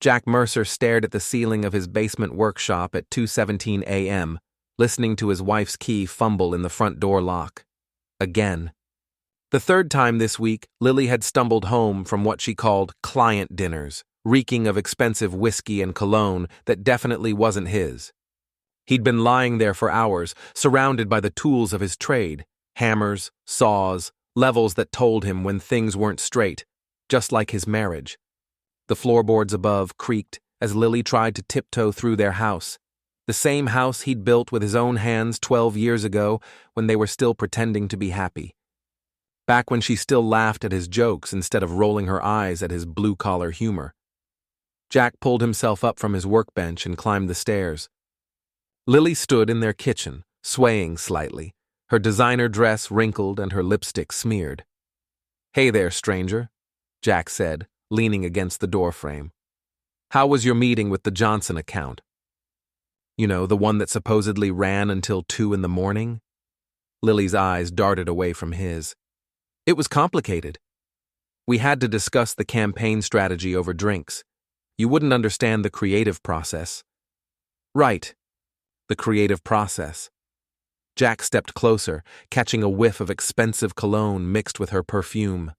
Jack Mercer stared at the ceiling of his basement workshop at 2:17 a.m., listening to his wife's key fumble in the front door lock. Again. The third time this week, Lily had stumbled home from what she called client dinners, reeking of expensive whiskey and cologne that definitely wasn't his. He'd been lying there for hours, surrounded by the tools of his trade, hammers, saws, levels that told him when things weren't straight, just like his marriage. The floorboards above creaked as Lily tried to tiptoe through their house, the same house he'd built with his own hands 12 years ago when they were still pretending to be happy. Back when she still laughed at his jokes instead of rolling her eyes at his blue-collar humor. Jack pulled himself up from his workbench and climbed the stairs. Lily stood in their kitchen, swaying slightly, her designer dress wrinkled and her lipstick smeared. "Hey there, stranger," Jack said, leaning against the doorframe. "How was your meeting with the Johnson account? You know, the one that supposedly ran until 2 in the morning? Lily's eyes darted away from his. "It was complicated. We had to discuss the campaign strategy over drinks. You wouldn't understand the creative process." "Right. The creative process." Jack stepped closer, catching a whiff of expensive cologne mixed with her perfume.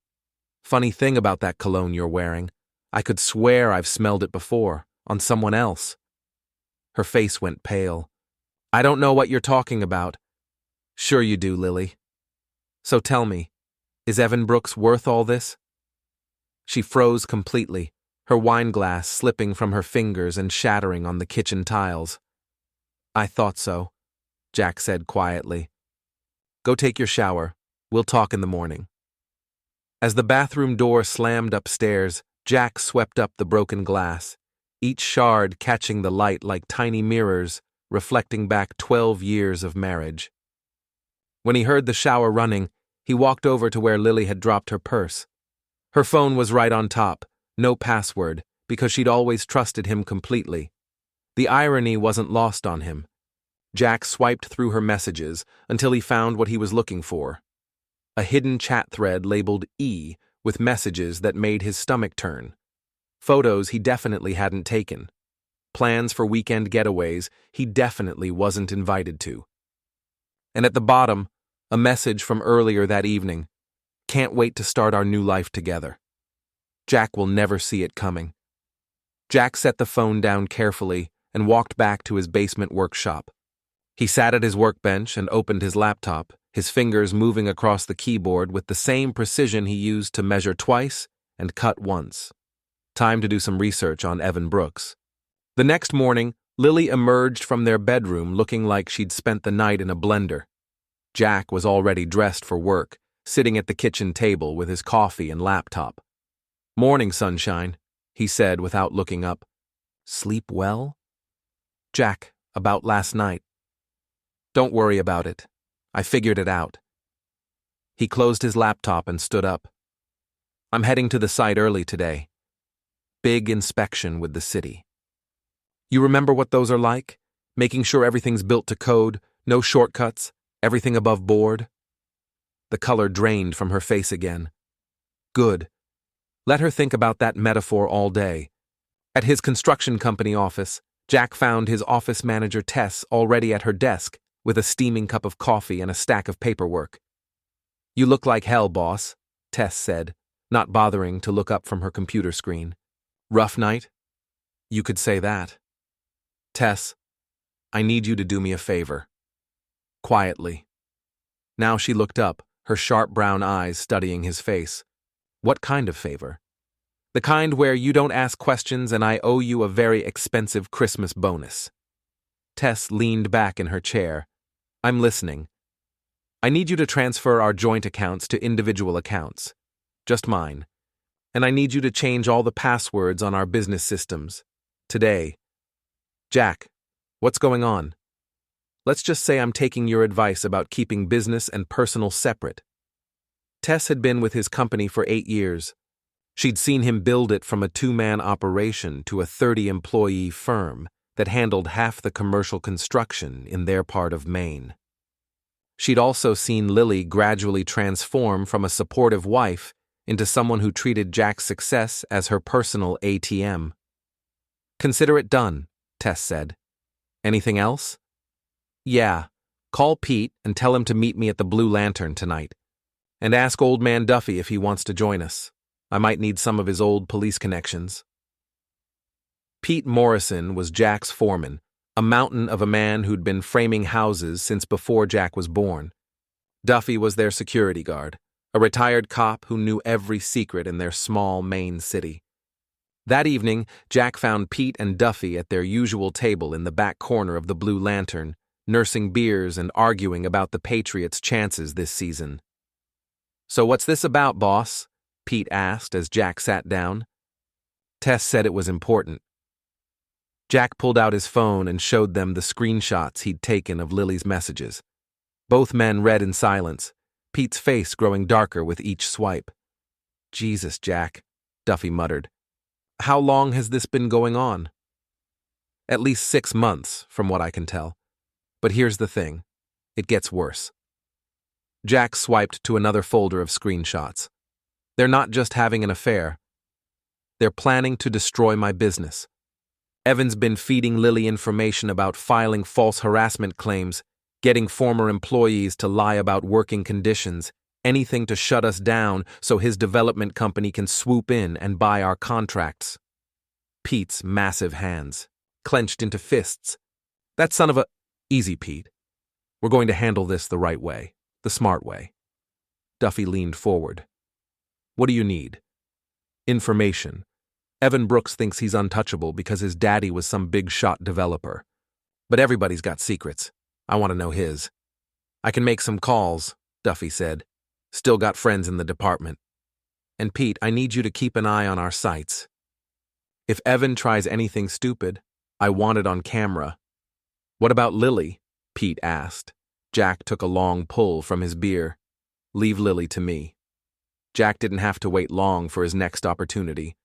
"Funny thing about that cologne you're wearing. I could swear I've smelled it before, on someone else." Her face went pale. "I don't know what you're talking about." "Sure you do, Lily. So tell me, is Evan Brooks worth all this?" She froze completely, her wine glass slipping from her fingers and shattering on the kitchen tiles. "I thought so," Jack said quietly. "Go take your shower. We'll talk in the morning." As the bathroom door slammed upstairs, Jack swept up the broken glass, each shard catching the light like tiny mirrors, reflecting back 12 years of marriage. When he heard the shower running, he walked over to where Lily had dropped her purse. Her phone was right on top, no password, because she'd always trusted him completely. The irony wasn't lost on him. Jack swiped through her messages until he found what he was looking for. A hidden chat thread labeled E with messages that made his stomach turn. Photos he definitely hadn't taken. Plans for weekend getaways he definitely wasn't invited to. And at the bottom, a message from earlier that evening. "Can't wait to start our new life together." Jack will never see it coming. Jack set the phone down carefully and walked back to his basement workshop. He sat at his workbench and opened his laptop, his fingers moving across the keyboard with the same precision he used to measure twice and cut once. Time to do some research on Evan Brooks. The next morning, Lily emerged from their bedroom looking like she'd spent the night in a blender. Jack was already dressed for work, sitting at the kitchen table with his coffee and laptop. "Morning, sunshine," he said without looking up. "Sleep well?" "Jack, about last night." "Don't worry about it. I figured it out." He closed his laptop and stood up. "I'm heading to the site early today. Big inspection with the city. You remember what those are like? Making sure everything's built to code, no shortcuts, everything above board?" The color drained from her face again. "Good. Let her think about that metaphor all day." At his construction company office, Jack found his office manager Tess already at her desk with a steaming cup of coffee and a stack of paperwork. "You look like hell, boss," Tess said, not bothering to look up from her computer screen. "Rough night?" "You could say that." "Tess, I need you to do me a favor." Quietly. Now she looked up, her sharp brown eyes studying his face. "What kind of favor?" "The kind where you don't ask questions and I owe you a very expensive Christmas bonus." Tess leaned back in her chair. "I'm listening." "I need you to transfer our joint accounts to individual accounts. Just mine. And I need you to change all the passwords on our business systems. Today." "Jack, what's going on?" "Let's just say I'm taking your advice about keeping business and personal separate." Tess had been with his company for 8 years. She'd seen him build it from a 2-man operation to a 30-employee firm that handled half the commercial construction in their part of Maine. She'd also seen Lily gradually transform from a supportive wife into someone who treated Jack's success as her personal ATM. Consider it done, Tess said. Anything else? Yeah. Call Pete and tell him to meet me at the Blue Lantern tonight. And ask Old Man Duffy if he wants to join us. I might need some of his old police connections. Pete Morrison was Jack's foreman, a mountain of a man who'd been framing houses since before Jack was born. Duffy was their security guard, a retired cop who knew every secret in their small Maine city. That evening, Jack found Pete and Duffy at their usual table in the back corner of the Blue Lantern, nursing beers and arguing about the Patriots' chances this season. "So what's this about, boss?" Pete asked as Jack sat down. Tess said it was important. Jack pulled out his phone and showed them the screenshots he'd taken of Lily's messages. Both men read in silence, Pete's face growing darker with each swipe. "Jesus, Jack," Duffy muttered. "How long has this been going on?" "At least 6 months, from what I can tell. But here's the thing. It gets worse." Jack swiped to another folder of screenshots. "They're not just having an affair. They're planning to destroy my business. Evan's been feeding Lily information about filing false harassment claims, getting former employees to lie about working conditions, anything to shut us down so his development company can swoop in and buy our contracts." Pete's massive hands clenched into fists. "That son of a—" "Easy, Pete. We're going to handle this the right way, the smart way." Duffy leaned forward. "What do you need?" "Information. Evan Brooks thinks he's untouchable because his daddy was some big-shot developer. But everybody's got secrets. I want to know his." "I can make some calls," Duffy said. "Still got friends in the department. And Pete, I need you to keep an eye on our sites. If Evan tries anything stupid, I want it on camera." "What about Lily?" Pete asked. Jack took a long pull from his beer. "Leave Lily to me." Jack didn't have to wait long for his next opportunity.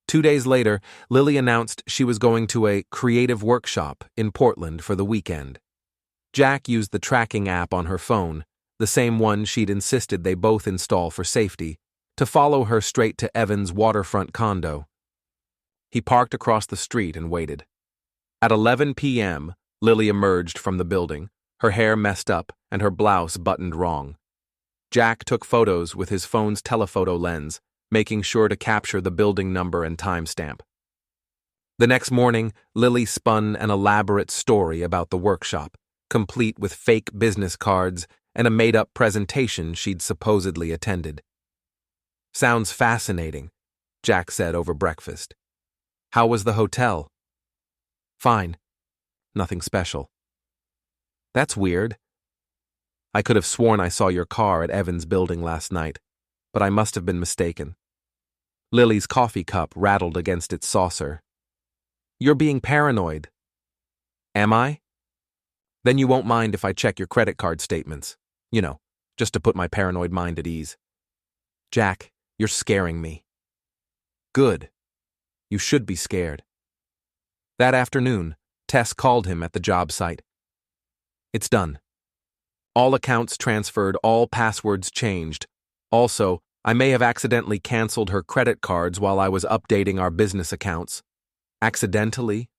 2 days later, Lily announced she was going to a creative workshop in Portland for the weekend. Jack used the tracking app on her phone, the same one she'd insisted they both install for safety, to follow her straight to Evan's waterfront condo. He parked across the street and waited. At 11 p.m., Lily emerged from the building, her hair messed up and her blouse buttoned wrong. Jack took photos with his phone's telephoto lens, making sure to capture the building number and timestamp. The next morning, Lily spun an elaborate story about the workshop, complete with fake business cards and a made-up presentation she'd supposedly attended. "Sounds fascinating," Jack said over breakfast. "How was the hotel?" "Fine. Nothing special." "That's weird. I could have sworn I saw your car at Evan's building last night, but I must have been mistaken." Lily's coffee cup rattled against its saucer. "You're being paranoid." "Am I? Then you won't mind if I check your credit card statements. You know, just to put my paranoid mind at ease." "Jack, you're scaring me." "Good. You should be scared." That afternoon, Tess called him at the job site. "It's done. All accounts transferred, all passwords changed. Also, I may have accidentally canceled her credit cards while I was updating our business accounts. Accidentally?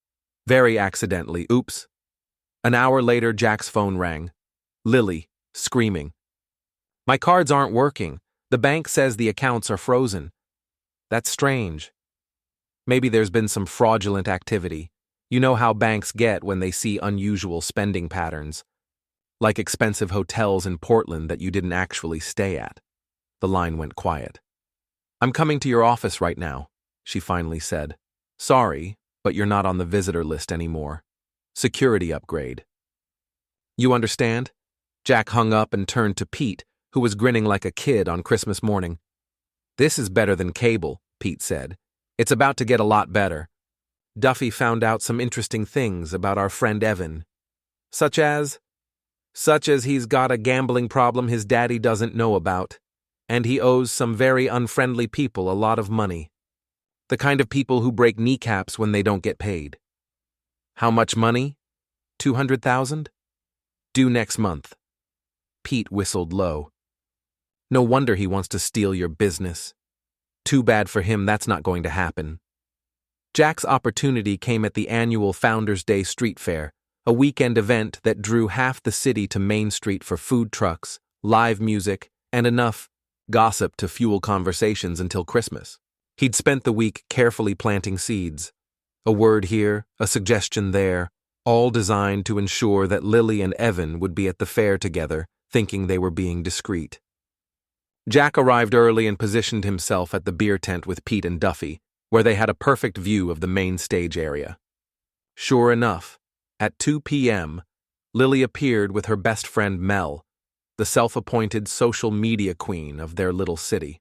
Very accidentally. Oops." An hour later, Jack's phone rang. Lily, screaming. "My cards aren't working. The bank says the accounts are frozen." "That's strange. Maybe there's been some fraudulent activity. You know how banks get when they see unusual spending patterns. Like expensive hotels in Portland that you didn't actually stay at." The line went quiet. "I'm coming to your office right now," she finally said. "Sorry, but you're not on the visitor list anymore. Security upgrade." "You understand?" Jack hung up and turned to Pete, who was grinning like a kid on Christmas morning. "This is better than cable," Pete said. "It's about to get a lot better. Duffy found out some interesting things about our friend Evan. Such as he's got a gambling problem his daddy doesn't know about, and he owes some very unfriendly people a lot of money. The kind of people who break kneecaps when they don't get paid." "How much money?" 200,000? Due next month." Pete whistled low. "No wonder he wants to steal your business. Too bad for him that's not going to happen." Jack's opportunity came at the annual Founders Day Street Fair, a weekend event that drew half the city to Main Street for food trucks, live music, and enough gossip to fuel conversations until Christmas. He'd spent the week carefully planting seeds. A word here, a suggestion there, all designed to ensure that Lily and Evan would be at the fair together, thinking they were being discreet. Jack arrived early and positioned himself at the beer tent with Pete and Duffy, where they had a perfect view of the main stage area. Sure enough, at 2 p.m., Lily appeared with her best friend Mel, the self-appointed social media queen of their little city.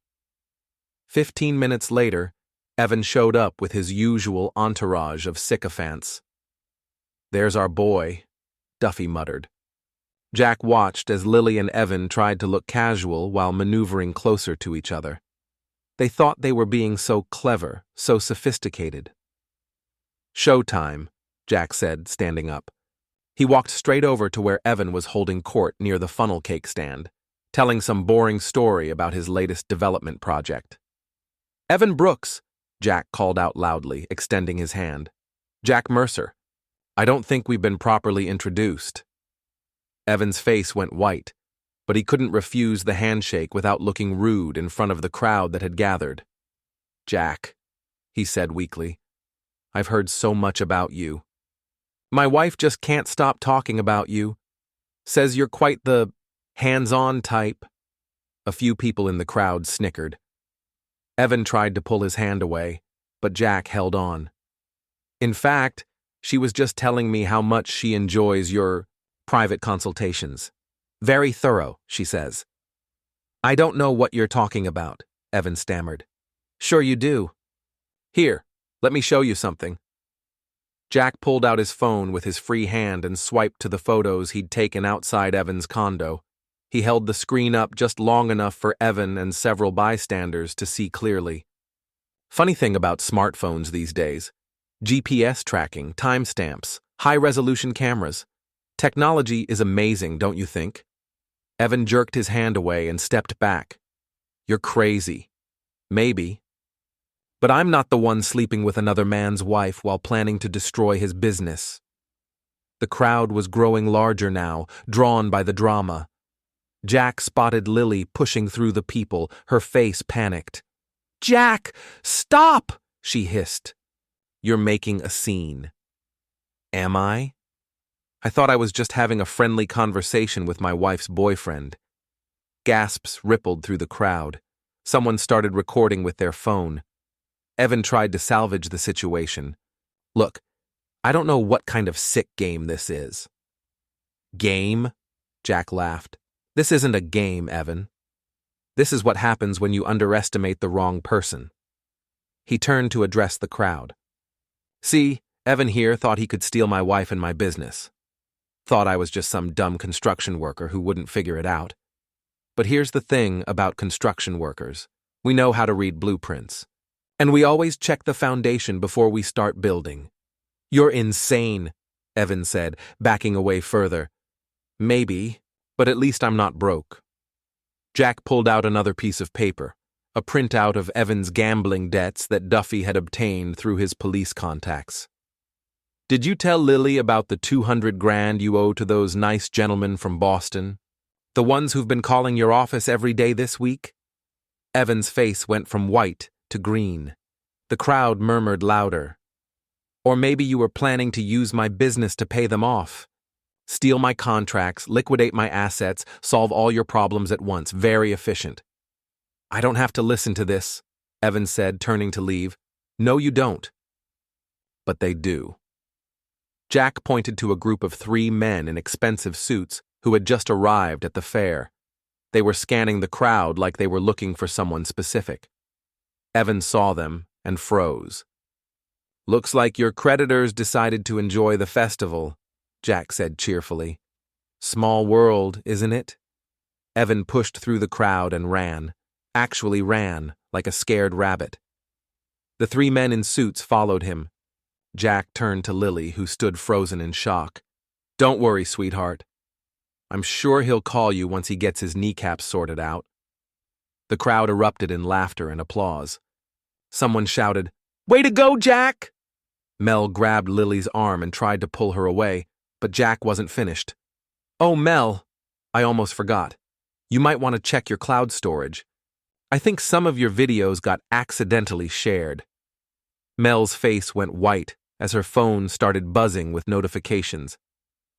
15 minutes later, Evan showed up with his usual entourage of sycophants. "There's our boy," Duffy muttered. Jack watched as Lily and Evan tried to look casual while maneuvering closer to each other. They thought they were being so clever, so sophisticated. "Showtime," Jack said, standing up. He walked straight over to where Evan was holding court near the funnel cake stand, telling some boring story about his latest development project. "Evan Brooks," Jack called out loudly, extending his hand. "Jack Mercer. I don't think we've been properly introduced." Evan's face went white, but he couldn't refuse the handshake without looking rude in front of the crowd that had gathered. "Jack," he said weakly, "I've heard so much about you. My wife just can't stop talking about you. Says you're quite the hands-on type." A few people in the crowd snickered. Evan tried to pull his hand away, but Jack held on. "In fact, she was just telling me how much she enjoys your private consultations. Very thorough, she says." "I don't know what you're talking about," Evan stammered. "Sure you do. Here, let me show you something." Jack pulled out his phone with his free hand and swiped to the photos he'd taken outside Evan's condo. He held the screen up just long enough for Evan and several bystanders to see clearly. Funny thing about smartphones these days: GPS tracking, timestamps, high-resolution cameras. Technology is amazing, don't you think? Evan jerked his hand away and stepped back. "You're crazy." "Maybe. But I'm not the one sleeping with another man's wife while planning to destroy his business." The crowd was growing larger now, drawn by the drama. Jack spotted Lily pushing through the people, her face panicked. "Jack, stop!" she hissed. "You're making a scene." "Am I? I thought I was just having a friendly conversation with my wife's boyfriend." Gasps rippled through the crowd. Someone started recording with their phone. Evan tried to salvage the situation. "Look, I don't know what kind of sick game this is." "Game?" Jack laughed. "This isn't a game, Evan. This is what happens when you underestimate the wrong person." He turned to address the crowd. "See, Evan here thought he could steal my wife and my business. Thought I was just some dumb construction worker who wouldn't figure it out. But here's the thing about construction workers. We know how to read blueprints. And we always check the foundation before we start building." "You're insane," Evan said, backing away further. "Maybe, but at least I'm not broke." Jack pulled out another piece of paper, a printout of Evan's gambling debts that Duffy had obtained through his police contacts. "Did you tell Lily about the 200 grand you owe to those nice gentlemen from Boston? The ones who've been calling your office every day this week?" Evan's face went from white to green. The crowd murmured louder. "Or maybe you were planning to use my business to pay them off. Steal my contracts, liquidate my assets, solve all your problems at once. Very efficient." "I don't have to listen to this," Evan said, turning to leave. "No, you don't." "But they do." Jack pointed to a group of 3 men in expensive suits who had just arrived at the fair. They were scanning the crowd like they were looking for someone specific. Evan saw them and froze. "Looks like your creditors decided to enjoy the festival," Jack said cheerfully. "Small world, isn't it?" Evan pushed through the crowd and ran. Actually ran, like a scared rabbit. The 3 men in suits followed him. Jack turned to Lily, who stood frozen in shock. "Don't worry, sweetheart. I'm sure he'll call you once he gets his kneecaps sorted out." The crowd erupted in laughter and applause. Someone shouted, "Way to go, Jack!" Mel grabbed Lily's arm and tried to pull her away, but Jack wasn't finished. "Oh, Mel, I almost forgot. You might want to check your cloud storage. I think some of your videos got accidentally shared." Mel's face went white as her phone started buzzing with notifications.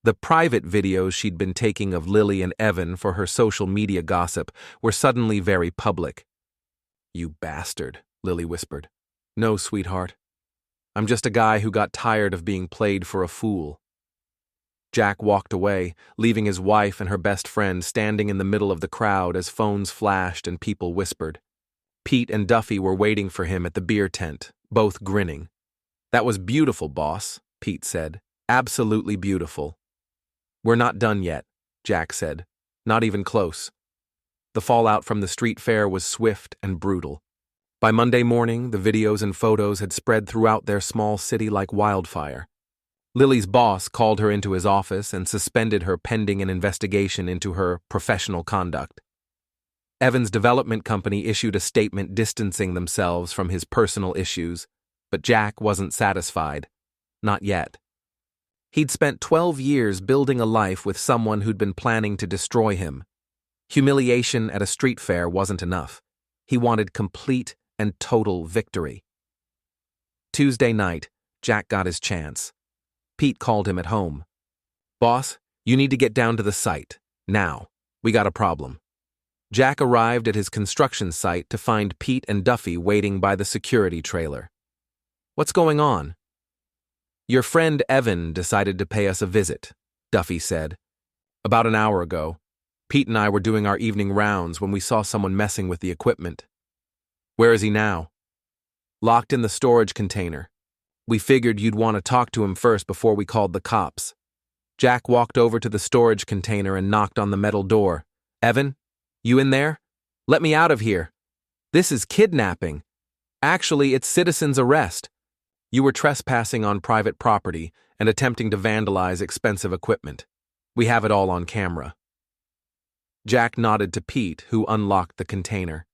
The private videos she'd been taking of Lily and Evan for her social media gossip were suddenly very public. "You bastard," Lily whispered. "No, sweetheart. I'm just a guy who got tired of being played for a fool." Jack walked away, leaving his wife and her best friend standing in the middle of the crowd as phones flashed and people whispered. Pete and Duffy were waiting for him at the beer tent, both grinning. "That was beautiful, boss," Pete said. "Absolutely beautiful." "We're not done yet," Jack said. "Not even close." The fallout from the street fair was swift and brutal. By Monday morning, the videos and photos had spread throughout their small city like wildfire. Lily's boss called her into his office and suspended her pending an investigation into her professional conduct. Evan's development company issued a statement distancing themselves from his personal issues, but Jack wasn't satisfied. Not yet. He'd spent 12 years building a life with someone who'd been planning to destroy him. Humiliation at a street fair wasn't enough. He wanted complete and total victory. Tuesday night, Jack got his chance. Pete called him at home. "Boss, you need to get down to the site. Now. We got a problem." Jack arrived at his construction site to find Pete and Duffy waiting by the security trailer. "What's going on?" "Your friend Evan decided to pay us a visit," Duffy said. "About an hour ago. Pete and I were doing our evening rounds when we saw someone messing with the equipment." "Where is he now?" "Locked in the storage container. We figured you'd want to talk to him first before we called the cops." Jack walked over to the storage container and knocked on the metal door. "Evan, you in there? Let me out of here. This is kidnapping. Actually, it's citizen's arrest. You were trespassing on private property and attempting to vandalize expensive equipment. We have it all on camera." Jack nodded to Pete, who unlocked the container.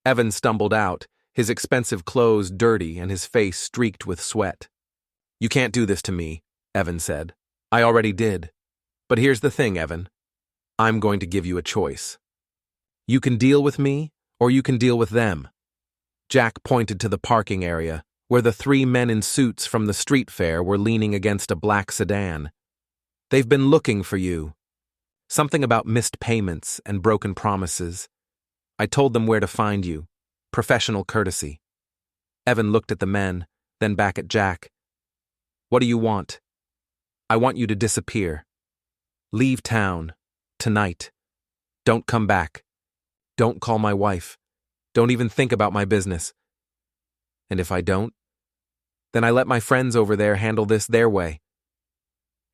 Evan stumbled out, his expensive clothes dirty and his face streaked with sweat. "You can't do this to me," Evan said. "I already did. But here's the thing, Evan. I'm going to give you a choice. You can deal with me, or you can deal with them." Jack pointed to the parking area, where the 3 men in suits from the street fair were leaning against a black sedan. "They've been looking for you. Something about missed payments and broken promises. I told them where to find you. Professional courtesy." Evan looked at the men, then back at Jack. "What do you want?" "I want you to disappear. Leave town. Tonight. Don't come back. Don't call my wife. Don't even think about my business. And if I don't, then I let my friends over there handle this their way.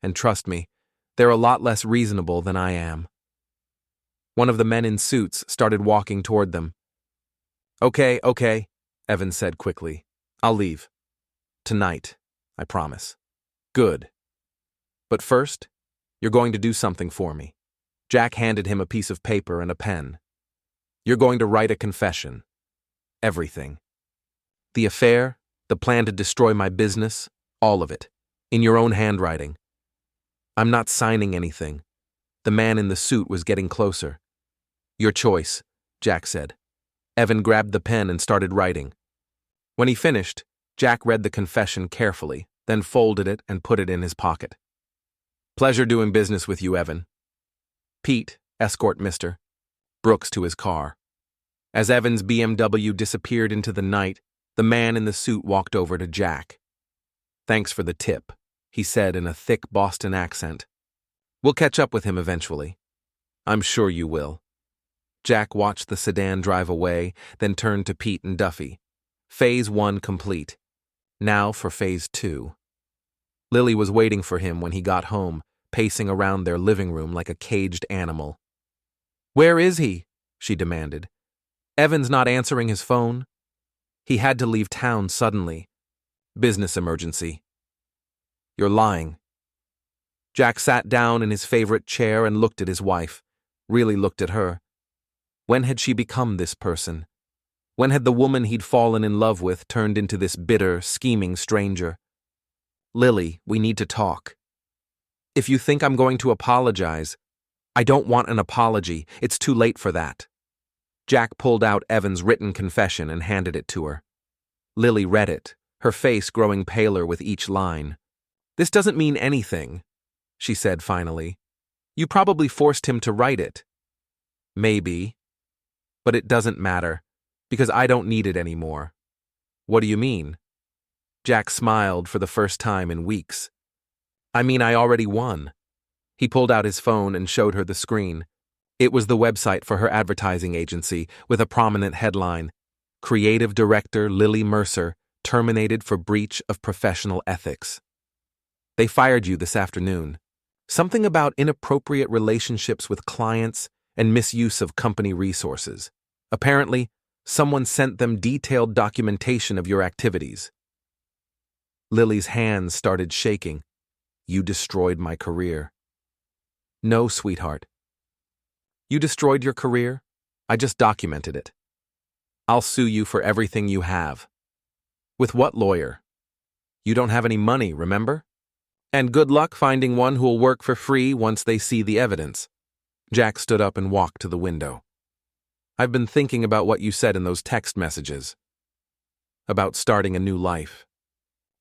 And trust me, they're a lot less reasonable than I am." One of the men in suits started walking toward them. Okay, Evan said quickly. "I'll leave. Tonight, I promise." "Good. But first, you're going to do something for me." Jack handed him a piece of paper and a pen. "You're going to write a confession. Everything. The affair, the plan to destroy my business, all of it, in your own handwriting." "I'm not signing anything." The man in the suit was getting closer. "Your choice," Jack said. Evan grabbed the pen and started writing. When he finished, Jack read the confession carefully, then folded it and put it in his pocket. "Pleasure doing business with you, Evan. Pete, escort Mr. Brooks to his car." As Evan's BMW disappeared into the night, the man in the suit walked over to Jack. "Thanks for the tip," he said in a thick Boston accent. "We'll catch up with him eventually." "I'm sure you will." Jack watched the sedan drive away, then turned to Pete and Duffy. Phase 1 complete. Now for Phase 2. Lily was waiting for him when he got home, pacing around their living room like a caged animal. "Where is he?" she demanded. "Evan's not answering his phone." "He had to leave town suddenly. Business emergency." "You're lying." Jack sat down in his favorite chair and looked at his wife, really looked at her. When had she become this person? When had the woman he'd fallen in love with turned into this bitter, scheming stranger? Lily, we need to talk. If you think I'm going to apologize, I don't want an apology. It's too late for that. Jack pulled out Evan's written confession and handed it to her. Lily read it, her face growing paler with each line. This doesn't mean anything, she said finally. You probably forced him to write it. Maybe. But it doesn't matter, because I don't need it anymore. What do you mean? Jack smiled for the first time in weeks. I mean, I already won. He pulled out his phone and showed her the screen. It was the website for her advertising agency, with a prominent headline, Creative Director Lily Mercer terminated for breach of professional ethics. They fired you this afternoon. Something about inappropriate relationships with clients and misuse of company resources. Apparently, someone sent them detailed documentation of your activities. Lily's hands started shaking. You destroyed my career. No, sweetheart. You destroyed your career? I just documented it. I'll sue you for everything you have. With what lawyer? You don't have any money, remember? And good luck finding one who'll work for free once they see the evidence. Jack stood up and walked to the window. I've been thinking about what you said in those text messages. About starting a new life.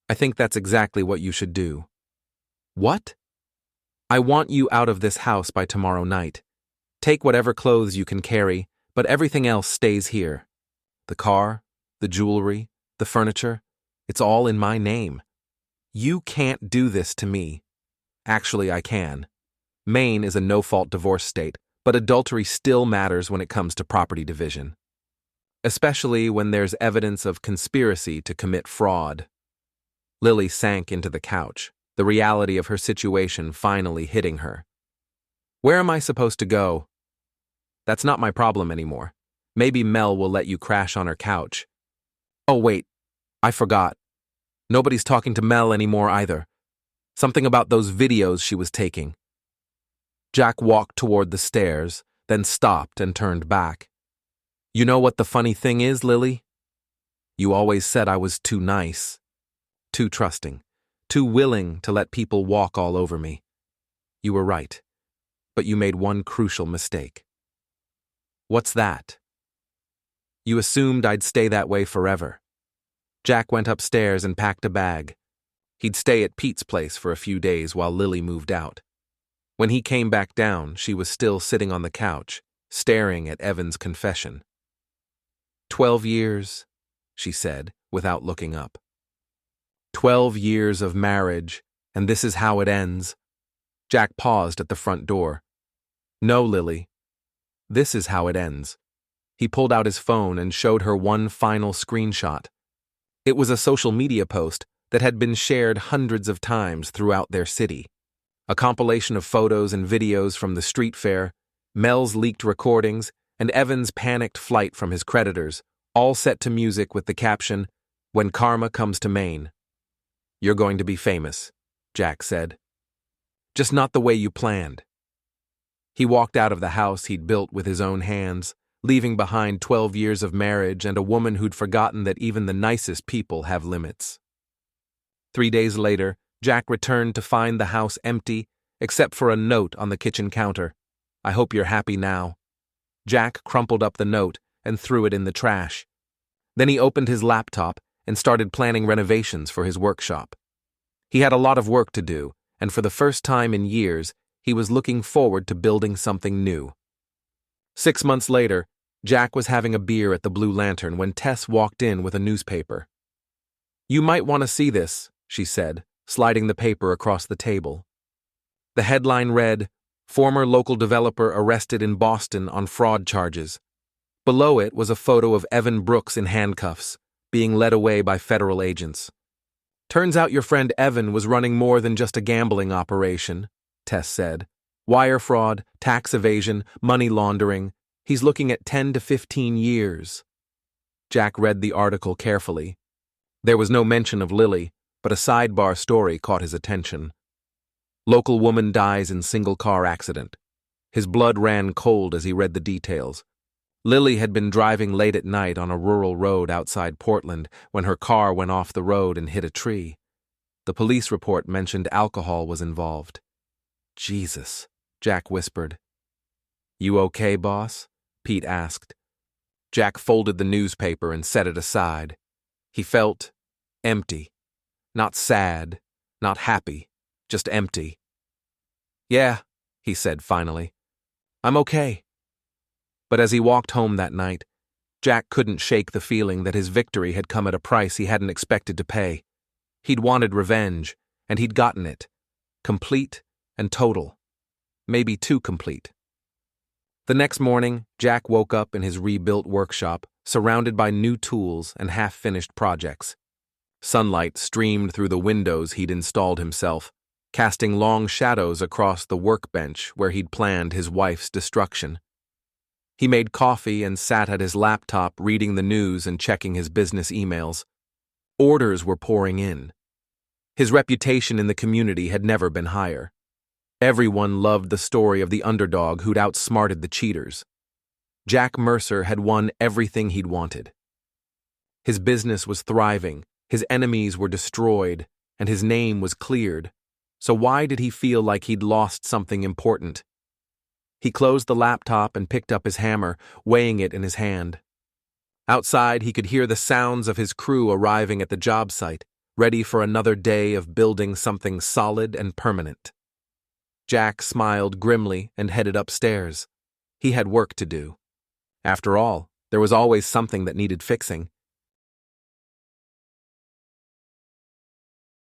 I think that's exactly what you should do. What? I want you out of this house by tomorrow night. Take whatever clothes you can carry, but everything else stays here. The car, the jewelry, the furniture, it's all in my name. You can't do this to me. Actually, I can. Maine is a no-fault divorce state, but adultery still matters when it comes to property division. Especially when there's evidence of conspiracy to commit fraud. Lily sank into the couch, the reality of her situation finally hitting her. Where am I supposed to go? That's not my problem anymore. Maybe Mel will let you crash on her couch. Oh wait, I forgot. Nobody's talking to Mel anymore either. Something about those videos she was taking. Jack walked toward the stairs, then stopped and turned back. You know what the funny thing is, Lily? You always said I was too nice, too trusting, too willing to let people walk all over me. You were right, but you made one crucial mistake. What's that? You assumed I'd stay that way forever. Jack went upstairs and packed a bag. He'd stay at Pete's place for a few days while Lily moved out. When he came back down, she was still sitting on the couch, staring at Evan's confession. 12 years, she said, without looking up. 12 years of marriage, and this is how it ends. Jack paused at the front door. No, Lily. This is how it ends. He pulled out his phone and showed her one final screenshot. It was a social media post that had been shared hundreds of times throughout their city. A compilation of photos and videos from the street fair, Mel's leaked recordings, and Evan's panicked flight from his creditors, all set to music with the caption, When Karma Comes to Maine. You're going to be famous, Jack said. Just not the way you planned. He walked out of the house he'd built with his own hands, leaving behind 12 years of marriage and a woman who'd forgotten that even the nicest people have limits. 3 days later, Jack returned to find the house empty, except for a note on the kitchen counter. I hope you're happy now. Jack crumpled up the note and threw it in the trash. Then he opened his laptop and started planning renovations for his workshop. He had a lot of work to do, and for the first time in years, he was looking forward to building something new. 6 months later, Jack was having a beer at the Blue Lantern when Tess walked in with a newspaper. You might want to see this, she said, sliding the paper across the table. The headline read, Former local developer arrested in Boston on fraud charges. Below it was a photo of Evan Brooks in handcuffs, being led away by federal agents. Turns out your friend Evan was running more than just a gambling operation, Tess said. Wire fraud, tax evasion, money laundering. He's looking at 10 to 15 years. Jack read the article carefully. There was no mention of Lily, but a sidebar story caught his attention. Local woman dies in single-car accident. His blood ran cold as he read the details. Lily had been driving late at night on a rural road outside Portland when her car went off the road and hit a tree. The police report mentioned alcohol was involved. Jesus, Jack whispered. You okay, boss? Pete asked. Jack folded the newspaper and set it aside. He felt empty. Not sad, not happy, just empty. Yeah, he said finally. I'm okay. But as he walked home that night, Jack couldn't shake the feeling that his victory had come at a price he hadn't expected to pay. He'd wanted revenge, and he'd gotten it. Complete and total. Maybe too complete. The next morning, Jack woke up in his rebuilt workshop, surrounded by new tools and half-finished projects. Sunlight streamed through the windows he'd installed himself, casting long shadows across the workbench where he'd planned his wife's destruction. He made coffee and sat at his laptop reading the news and checking his business emails. Orders were pouring in. His reputation in the community had never been higher. Everyone loved the story of the underdog who'd outsmarted the cheaters. Jack Mercer had won everything he'd wanted. His business was thriving, his enemies were destroyed, and his name was cleared. So why did he feel like he'd lost something important? He closed the laptop and picked up his hammer, weighing it in his hand. Outside, he could hear the sounds of his crew arriving at the job site, ready for another day of building something solid and permanent. Jack smiled grimly and headed upstairs. He had work to do. After all, there was always something that needed fixing,